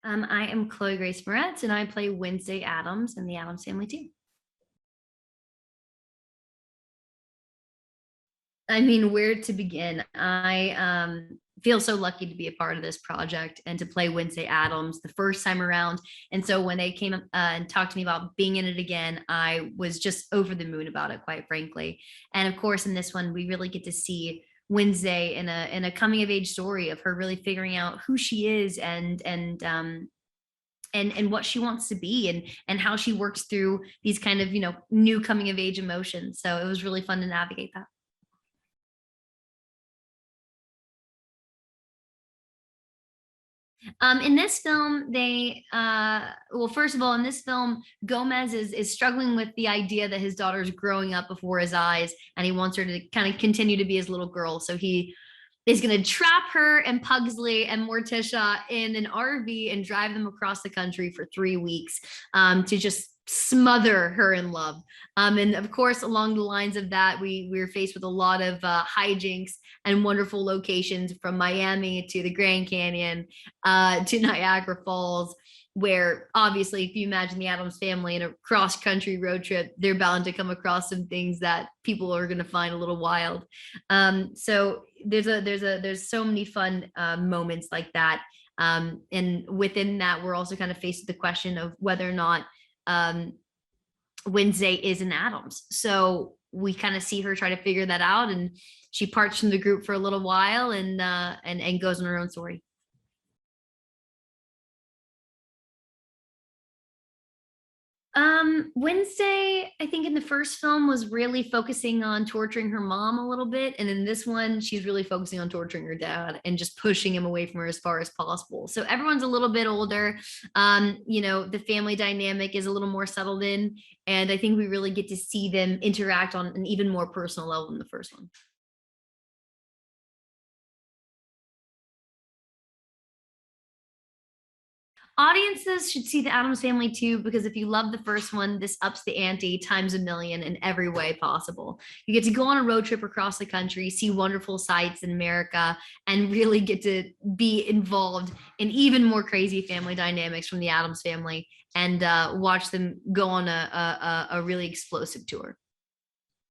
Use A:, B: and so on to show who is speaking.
A: I am Chloe Grace Moretz, and I play Wednesday Addams in the Addams Family too. I mean, where to begin? I feel so lucky to be a part of this project and to play Wednesday Addams the first time around. And so when they came and talked to me about being in it again, I was just over the moon about it, quite frankly. And of course, in this one, we really get to see Wednesday in a coming of age story of her really figuring out who she is and what she wants to be and how she works through these kind of new coming of age emotions. So it was really fun to navigate that. In this film, well, first of all, in this film, Gomez is struggling with the idea that his daughter's growing up before his eyes, and he wants her to kind of continue to be his little girl. So he is going to trap her and Pugsley and Morticia in an RV and drive them across the country for 3 weeks to just smother her in love. And of course, along the lines of that, we're faced with a lot of hijinks and wonderful locations from Miami to the Grand Canyon to Niagara Falls, where obviously, if you imagine the Addams family in a cross-country road trip, they're bound to come across some things that people are going to find a little wild. So there's so many fun moments like that. And within that, we're also kind of faced with the question of whether or not Wednesday is an Addams. So we kind of see her try to figure that out, and she parts from the group for a little while and goes on her own story. Wednesday, I think in the first film was really focusing on torturing her mom a little bit. And in this one, she's really focusing on torturing her dad and just pushing him away from her as far as possible. So everyone's a little bit older. The family dynamic is a little more settled in. And I think we really get to see them interact on an even more personal level than the first one. Audiences should see the Addams Family too, because if you love the first one, this ups the ante times a million in every way possible. You get to go on a road trip across the country, see wonderful sights in America, and really get to be involved in even more crazy family dynamics from the Addams Family and watch them go on a really explosive tour.